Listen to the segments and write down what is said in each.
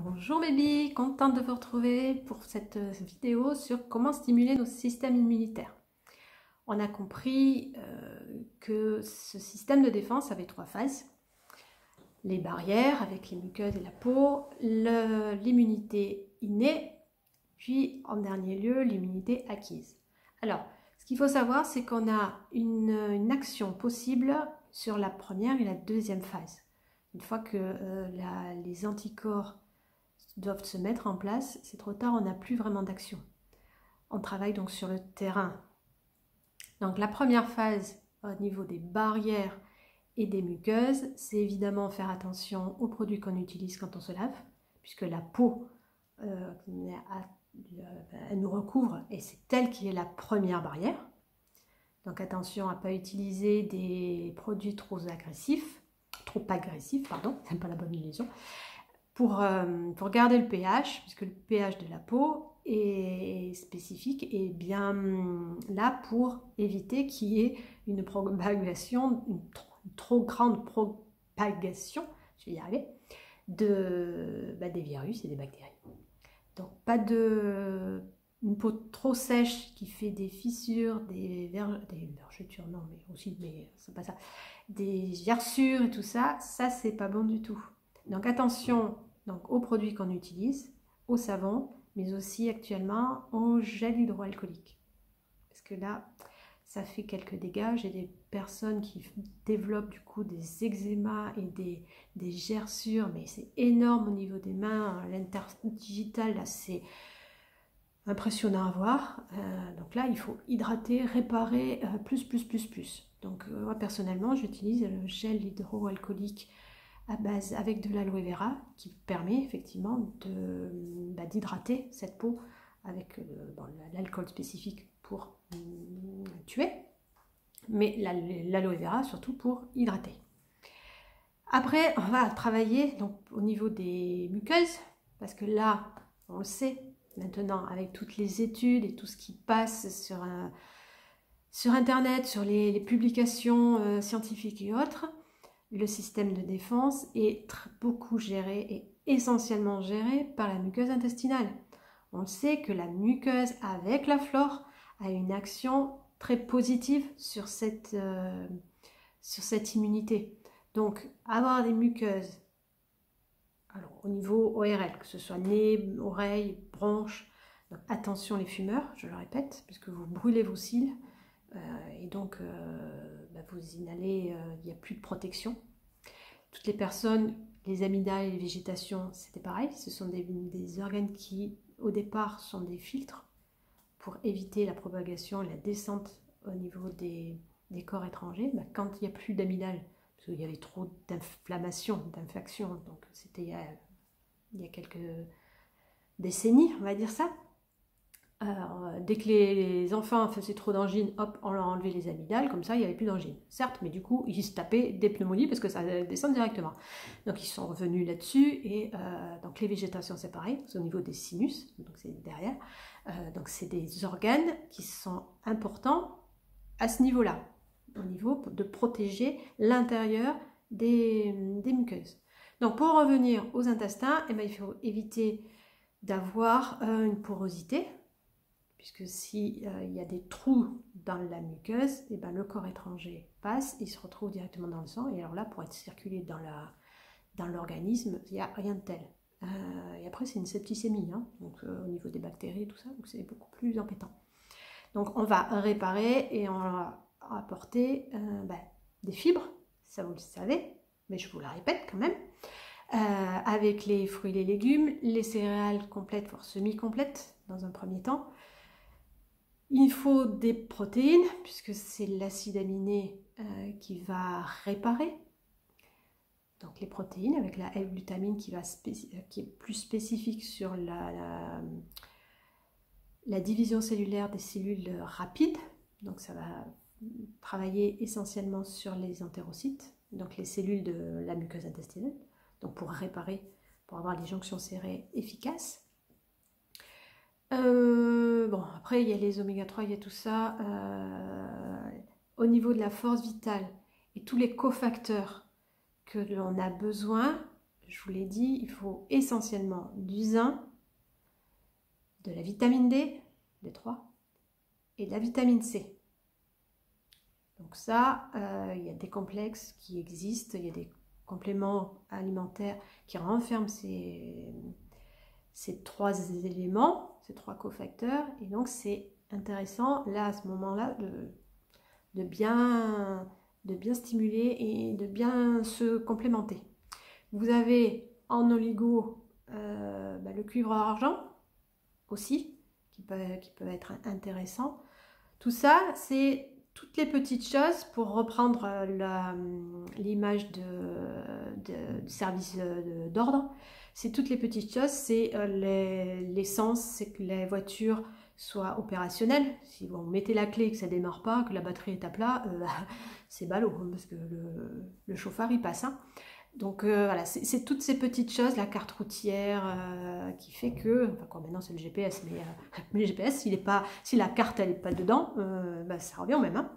Bonjour baby, contente de vous retrouver pour cette vidéo sur comment stimuler nos systèmes immunitaires. On a compris que ce système de défense avait trois phases. Les barrières avec les muqueuses et la peau, l'immunité innée, puis en dernier lieu l'immunité acquise. Alors, ce qu'il faut savoir, c'est qu'on a une action possible sur la première et la deuxième phase. Une fois que les anticorps doivent se mettre en place, c'est trop tard, on n'a plus vraiment d'action. On travaille donc sur le terrain. Donc la première phase au niveau des barrières et des muqueuses, c'est évidemment faire attention aux produits qu'on utilise quand on se lave, puisque la peau, elle nous recouvre et c'est elle qui est la première barrière. Donc attention à ne pas utiliser des produits trop agressifs, pardon, c'est pas la bonne liaison, pour garder le pH, puisque le pH de la peau est spécifique et bien là pour éviter qu'il y ait une propagation, une trop grande propagation, je vais y arriver, des virus et des bactéries. Donc pas une peau trop sèche qui fait des fissures, des vergetures, non mais aussi, mais c'est pas ça, des gerçures et tout ça, c'est pas bon du tout. Donc attention aux produits qu'on utilise, au savon, mais aussi actuellement au gel hydroalcoolique. Parce que là, ça fait quelques dégâts. J'ai des personnes qui développent du coup des eczémas et des gerçures, mais c'est énorme au niveau des mains. L'interdigital, là, c'est impressionnant à voir. Donc là, il faut hydrater, réparer, plus. Donc moi, personnellement, j'utilise le gel hydroalcoolique à base avec de l'aloe vera qui permet effectivement d'hydrater cette peau avec l'alcool spécifique pour tuer, mais l'aloe vera surtout pour hydrater. Après, on va travailler donc au niveau des muqueuses, parce que là, on le sait maintenant avec toutes les études et tout ce qui passe sur Internet, sur les publications scientifiques et autres, le système de défense est beaucoup géré et essentiellement géré par la muqueuse intestinale. On sait que la muqueuse avec la flore a une action très positive sur cette immunité. Donc avoir des muqueuses, alors au niveau ORL, que ce soit nez, oreille, bronches, donc attention les fumeurs, je le répète, puisque vous brûlez vos cils et donc vous inhalez, il n'y a plus de protection. Toutes les personnes, les amygdales et les végétations, c'était pareil. Ce sont des organes qui, au départ, sont des filtres pour éviter la propagation et la descente au niveau des corps étrangers. Quand il n'y a plus d'amygdales, parce qu'il y avait trop d'inflammation, d'infection, donc c'était il y a quelques décennies, on va dire ça. Dès que les enfants faisaient trop d'angines, hop, on leur enlevait les amygdales, comme ça il n'y avait plus d'angines. Certes, mais du coup, ils se tapaient des pneumonies parce que ça descend directement. Donc ils sont revenus là-dessus, et donc les végétations c'est pareil, c'est au niveau des sinus, donc c'est derrière. Donc c'est des organes qui sont importants à ce niveau-là, au niveau de protéger l'intérieur des muqueuses. Donc pour revenir aux intestins, il faut éviter d'avoir une porosité, puisque s'il y a des trous dans la muqueuse, le corps étranger passe, il se retrouve directement dans le sang, et alors là, pour être circulé dans l'organisme, il n'y a rien de tel. Et après, c'est une septicémie, hein, donc au niveau des bactéries et tout ça, donc c'est beaucoup plus embêtant. Donc on va réparer et on va apporter des fibres, ça vous le savez, mais je vous la répète quand même, avec les fruits et les légumes, les céréales complètes, voire semi-complètes dans un premier temps. Il faut des protéines, puisque c'est l'acide aminé qui va réparer. Donc les protéines avec la L-glutamine qui est plus spécifique sur la division cellulaire des cellules rapides. Donc ça va travailler essentiellement sur les entérocytes, donc les cellules de la muqueuse intestinale, donc pour réparer, pour avoir des jonctions serrées efficaces. Après il y a les oméga 3, il y a tout ça. Au niveau de la force vitale et tous les cofacteurs que l'on a besoin, je vous l'ai dit, il faut essentiellement du zinc, de la vitamine D, D3, et de la vitamine C. Donc ça, il y a des complexes qui existent, il y a des compléments alimentaires qui renferment ces 3 éléments, ces 3 cofacteurs, et donc c'est intéressant là à ce moment-là de bien stimuler et de bien se complémenter. Vous avez en oligo le cuivre argent aussi qui peut être intéressant. Tout ça, c'est toutes les petites choses, pour reprendre l'image du service d'ordre, c'est toutes les petites choses, c'est l'essence, c'est que les voitures soient opérationnelles. Si vous mettez la clé et que ça ne démarre pas, que la batterie est à plat, c'est ballot, parce que le chauffard il passe. Hein. Donc voilà, c'est toutes ces petites choses, la carte routière qui fait que, enfin quoi, maintenant c'est le GPS, mais le GPS, si la carte elle n'est pas dedans, ça revient au même. Hein.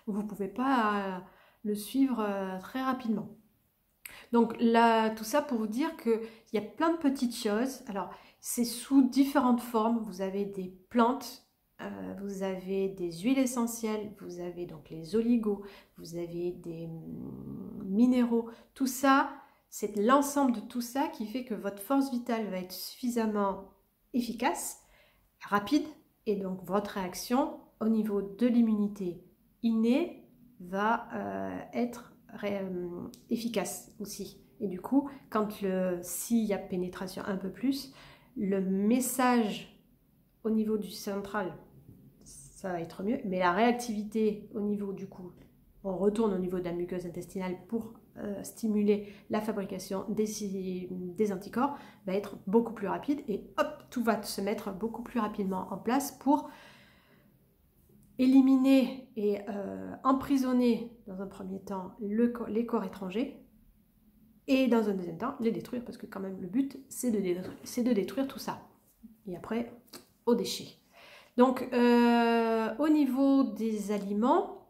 Vous pouvez pas le suivre très rapidement. Donc là, tout ça pour vous dire qu'il y a plein de petites choses. Alors c'est sous différentes formes. Vous avez des plantes. Vous avez des huiles essentielles, vous avez donc les oligos, vous avez des minéraux. Tout ça, c'est l'ensemble de tout ça qui fait que votre force vitale va être suffisamment efficace, rapide, et donc votre réaction au niveau de l'immunité innée va être efficace aussi. Et du coup, s'il y a pénétration un peu plus, le message au niveau du central, ça va être mieux, mais la réactivité au niveau du coup, on retourne au niveau de la muqueuse intestinale pour stimuler la fabrication des anticorps, va être beaucoup plus rapide et hop, tout va se mettre beaucoup plus rapidement en place pour éliminer et emprisonner dans un premier temps les corps étrangers et dans un deuxième temps les détruire, parce que quand même le but c'est de détruire tout ça et après aux déchets. Donc, au niveau des aliments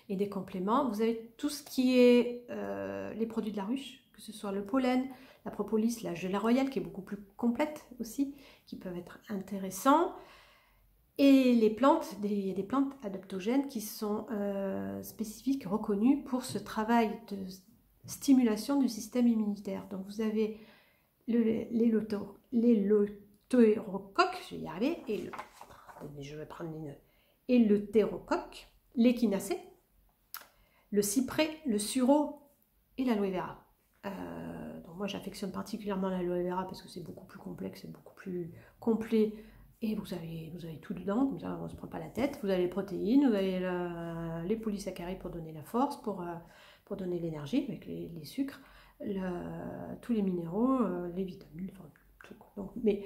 et des compléments, vous avez tout ce qui est les produits de la ruche, que ce soit le pollen, la propolis, la gelée royale, qui est beaucoup plus complète aussi, qui peuvent être intéressants. Et les plantes, il y a des plantes adaptogènes qui sont spécifiques, reconnues pour ce travail de stimulation du système immunitaire. Donc, vous avez l'éleutérocoque, je vais y arriver, je vais prendre et le thérocoque, l'échinacée, le cyprès, le sureau et l'aloe vera. Donc moi j'affectionne particulièrement l'aloe vera parce que c'est beaucoup plus complexe, c'est beaucoup plus complet et vous avez tout dedans, comme ça on ne se prend pas la tête. Vous avez les protéines, vous avez les polysaccharides pour donner la force, pour donner l'énergie avec les sucres, tous les minéraux, les vitamines, enfin, tout. Donc, mais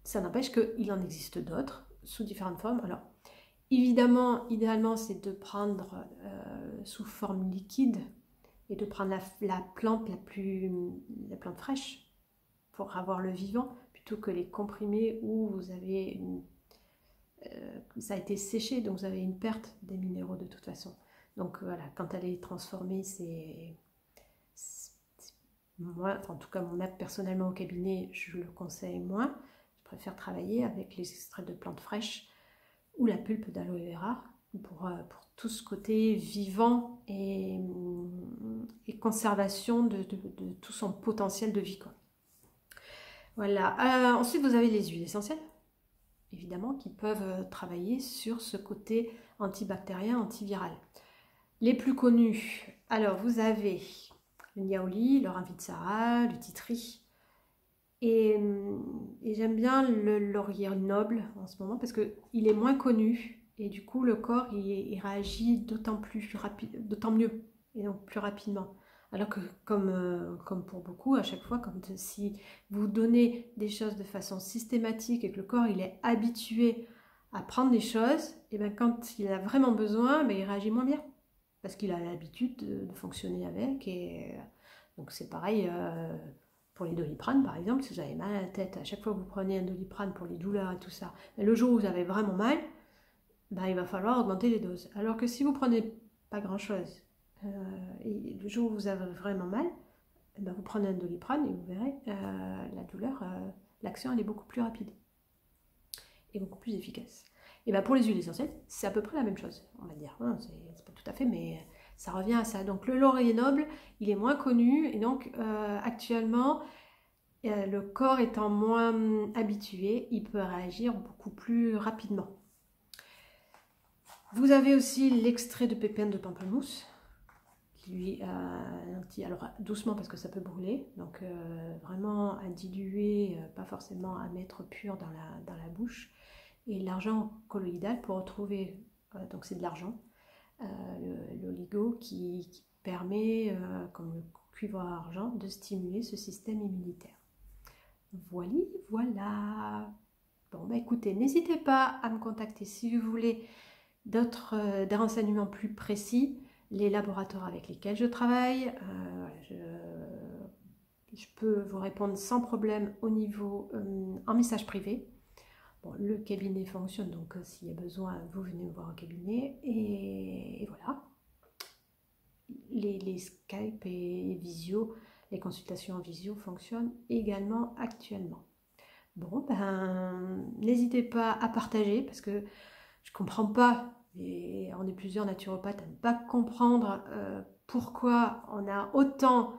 ça n'empêche qu'il en existe d'autres sous différentes formes. Alors, évidemment, idéalement, c'est de prendre sous forme liquide et de prendre la plante la plante fraîche pour avoir le vivant, plutôt que les comprimés où vous avez ça a été séché, donc vous avez une perte des minéraux de toute façon. Donc voilà, quand elle est transformée, moi, enfin, en tout cas moi personnellement au cabinet, je le conseille moins. Je préfère travailler avec les extraits de plantes fraîches ou la pulpe d'aloe vera pour tout ce côté vivant et conservation de tout son potentiel de vie, quoi. Voilà. Ensuite, vous avez les huiles essentielles, évidemment, qui peuvent travailler sur ce côté antibactérien, antiviral. Les plus connus, alors vous avez le niaouli, le ravitsara, le titri. Et j'aime bien le laurier noble en ce moment parce qu'il est moins connu et du coup le corps il réagit d'autant mieux et donc plus rapidement. Alors que comme pour beaucoup, à chaque fois, si vous donnez des choses de façon systématique et que le corps il est habitué à prendre des choses, et bien quand il a vraiment besoin, il réagit moins bien parce qu'il a l'habitude de fonctionner avec. Et donc c'est pareil. Pour les Doliprane, par exemple, si vous avez mal à la tête, à chaque fois que vous prenez un Doliprane pour les douleurs et tout ça, le jour où vous avez vraiment mal, il va falloir augmenter les doses. Alors que si vous prenez pas grand-chose, et le jour où vous avez vraiment mal, eh ben, vous prenez un Doliprane et vous verrez, la douleur, l'action elle est beaucoup plus rapide et beaucoup plus efficace. Et ben pour les huiles essentielles, c'est à peu près la même chose, on va dire. C'est pas tout à fait, mais ça revient à ça. Donc le laurier noble, il est moins connu, et donc actuellement, le corps étant moins habitué, il peut réagir beaucoup plus rapidement. Vous avez aussi l'extrait de pépins de pamplemousse, qui lui alors doucement parce que ça peut brûler, donc vraiment à diluer, pas forcément à mettre pur dans la bouche. Et l'argent colloïdal pour retrouver, donc c'est de l'argent, l'oligo qui permet, comme le cuivre argent, de stimuler ce système immunitaire. Voilà. Bon, bah écoutez, n'hésitez pas à me contacter si vous voulez des renseignements plus précis, les laboratoires avec lesquels je travaille. Je peux vous répondre sans problème au niveau en message privé. Bon, le cabinet fonctionne, donc s'il y a besoin, vous venez me voir au cabinet. Et voilà. Les Skype et visio, les consultations en visio fonctionnent également actuellement. Bon, ben, n'hésitez pas à partager parce que je ne comprends pas, et on est plusieurs naturopathes à ne pas comprendre pourquoi on a autant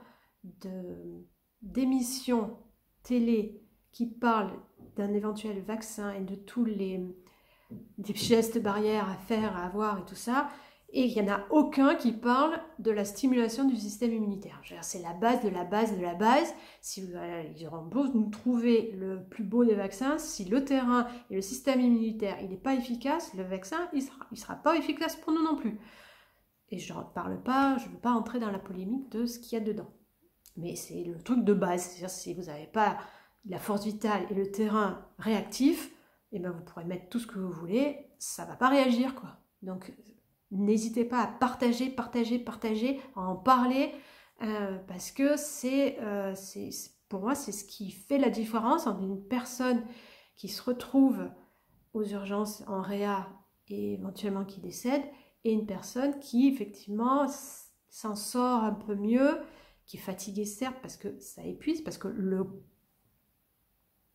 d'émissions télé qui parlent d'un éventuel vaccin et de tous des gestes barrières à faire, à avoir et tout ça, et il n'y en a aucun qui parle de la stimulation du système immunitaire. C'est la base de la base de la base. Ils auront beau nous trouver le plus beau des vaccins, si le terrain et le système immunitaire il n'est pas efficace, le vaccin il sera pas efficace pour nous non plus. Et je ne parle pas, je ne veux pas entrer dans la polémique de ce qu'il y a dedans. Mais c'est le truc de base. C'est-à-dire si vous n'avez pas la force vitale et le terrain réactif, eh ben vous pourrez mettre tout ce que vous voulez, ça ne va pas réagir, quoi. Donc n'hésitez pas à partager, à en parler, parce que pour moi, c'est ce qui fait la différence entre une personne qui se retrouve aux urgences en réa et éventuellement qui décède, et une personne qui, effectivement, s'en sort un peu mieux, qui est fatiguée, certes, parce que ça épuise, parce que le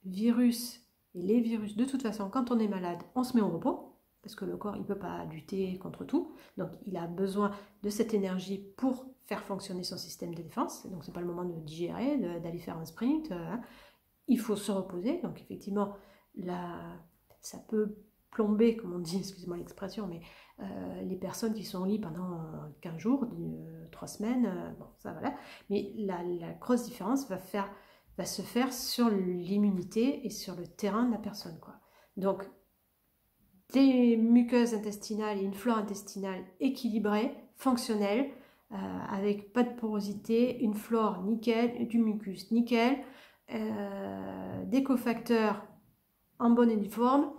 virus et les virus, de toute façon, quand on est malade, on se met au repos, parce que le corps, il ne peut pas lutter contre tout. Donc, il a besoin de cette énergie pour faire fonctionner son système de défense. Donc, ce n'est pas le moment de digérer, d'aller faire un sprint. Il faut se reposer. Donc, effectivement, là, ça peut plomber, comme on dit, excusez-moi l'expression, mais les personnes qui sont au lit pendant 15 jours, 3 semaines, bon, ça voilà. Mais la grosse différence va se faire sur l'immunité et sur le terrain de la personne, quoi. Donc, des muqueuses intestinales et une flore intestinale équilibrée, fonctionnelle, avec pas de porosité, une flore nickel, du mucus nickel, des cofacteurs en bonne et due forme,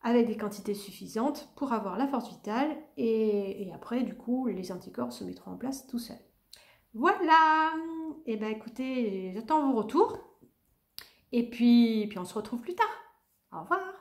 avec des quantités suffisantes pour avoir la force vitale, et après, du coup, les anticorps se mettront en place tout seuls. Voilà! Et ben écoutez, j'attends vos retours, et puis on se retrouve plus tard. Au revoir!